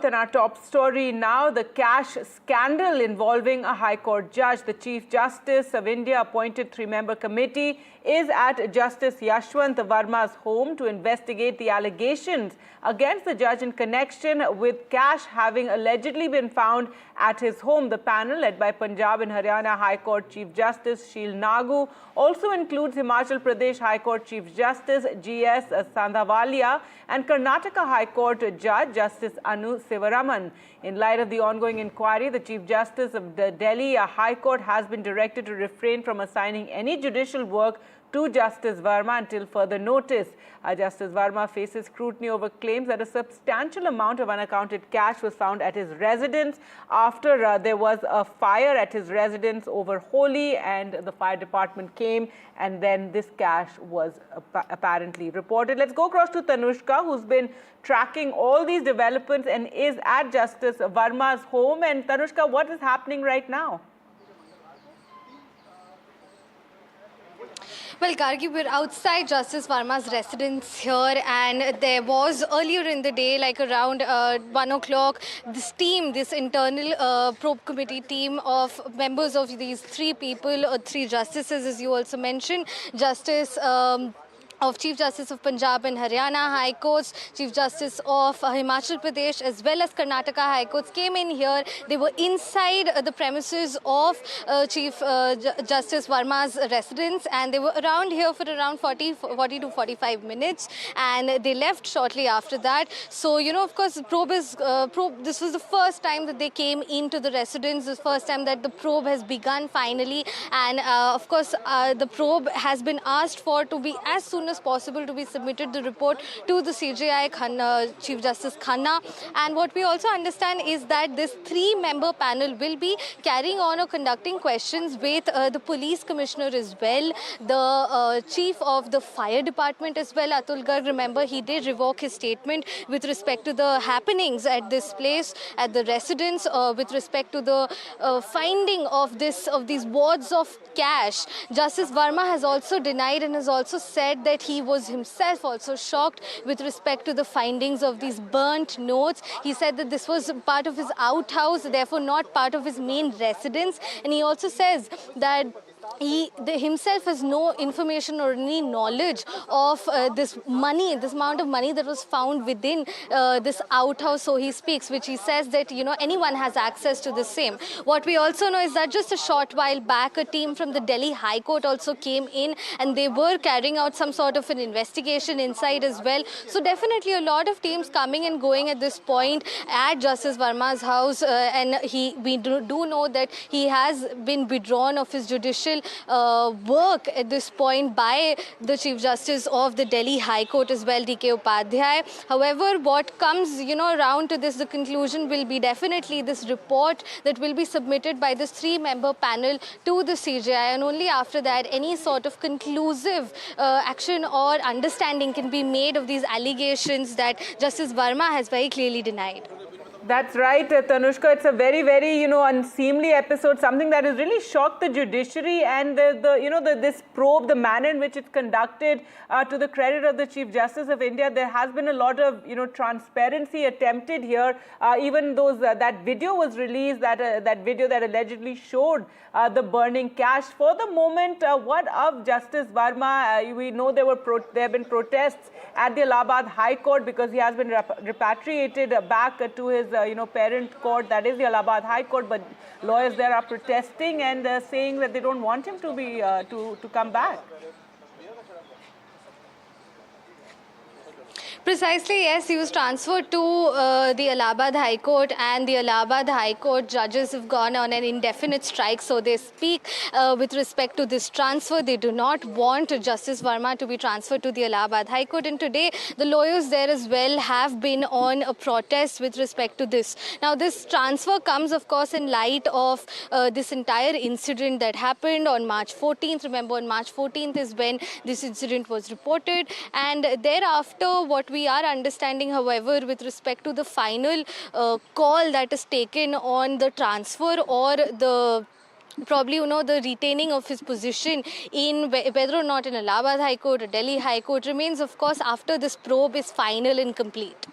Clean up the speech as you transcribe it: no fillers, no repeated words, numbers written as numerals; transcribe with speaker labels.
Speaker 1: And our top story now, the cash scandal involving a High Court judge. The Chief Justice of India appointed three-member committee is at Justice Yashwant Verma's home to investigate the allegations against the judge in connection with cash having allegedly been found at his home. The panel, led by Punjab and Haryana High Court Chief Justice Sheel Nagu, also includes Himachal Pradesh High Court Chief Justice G.S. Sandhawalia and Karnataka High Court Judge Justice Anu Sivaraman. In light of the ongoing inquiry, the Chief Justice of the Delhi High Court has been directed to refrain from assigning any judicial work to Justice Verma until further notice. Justice Verma faces scrutiny over claims that a substantial amount of unaccounted cash was found at his residence after there was a fire at his residence over Holi, and the fire department came, and then this cash was apparently reported. Let's go across to Tanushka, who's been tracking all these developments and is at Justice Verma's home. And Tanushka, what is happening right now?
Speaker 2: Well, Gargi, we're outside Justice Verma's residence here, and there was earlier in the day, like around 1 o'clock, this internal probe committee team of members of these three people, three justices, as you also mentioned, of Chief Justice of Punjab and Haryana High Courts, Chief Justice of Himachal Pradesh, as well as Karnataka High Courts came in here. They were inside the premises of Chief Justice Verma's residence, and they were around here for around 40 to 45 minutes, and they left shortly after that. So, you know, of course, this was the first time that they came into the residence, the first time that the probe has begun finally, and of course, the probe has been asked for to be as soon as possible to be submitted the report to the CJI Chief Justice Khanna. And what we also understand is that this three-member panel will be carrying on or conducting questions with the police commissioner as well, the chief of the fire department as well, Atul Garg. Remember, he did revoke his statement with respect to the happenings at this place, at the residence, with respect to the finding of these wads of cash. Justice Verma has also denied and has also said that he was himself also shocked with respect to the findings of these burnt notes. He said that this was part of his outhouse, therefore not part of his main residence. And he also says that he himself has no information or any knowledge of this amount of money that was found within this outhouse, so he speaks, which he says that, you know, anyone has access to the same. What we also know is that just a short while back, a team from the Delhi High Court also came in, and they were carrying out some sort of an investigation inside as well. So definitely a lot of teams coming and going at this point at Justice Verma's house, and we do know that he has been withdrawn of his judicial work at this point by the Chief Justice of the Delhi High Court as well, D.K. Upadhyay. However, what comes, you know, around to this, the conclusion will be definitely this report that will be submitted by this three-member panel to the CJI, and only after that any sort of conclusive action or understanding can be made of these allegations that Justice Verma has very clearly denied.
Speaker 1: That's right, Tanushka. It's a very, very, unseemly episode, something that has really shocked the judiciary, and this probe, the manner in which it's conducted, to the credit of the Chief Justice of India. There has been a lot of, transparency attempted here. Even that video was released, that video that allegedly showed the burning cash. For the moment, what of Justice Verma? We know there have been protests at the Allahabad High Court because he has been repatriated back to his parent court, that is the Allahabad High Court, but lawyers there are protesting and saying that they don't want him to be to come back.
Speaker 2: Precisely, yes. He was transferred to the Allahabad High Court, and the Allahabad High Court judges have gone on an indefinite strike. So they speak with respect to this transfer. They do not want Justice Verma to be transferred to the Allahabad High Court. And today, the lawyers there as well have been on a protest with respect to this. Now, this transfer comes, of course, in light of this entire incident that happened on March 14th. Remember, on March 14th is when this incident was reported. And thereafter, what we are understanding, however, with respect to the final call that is taken on the transfer or the the retaining of his position in whether or not in Allahabad High Court or Delhi High Court remains, of course, after this probe is final and complete.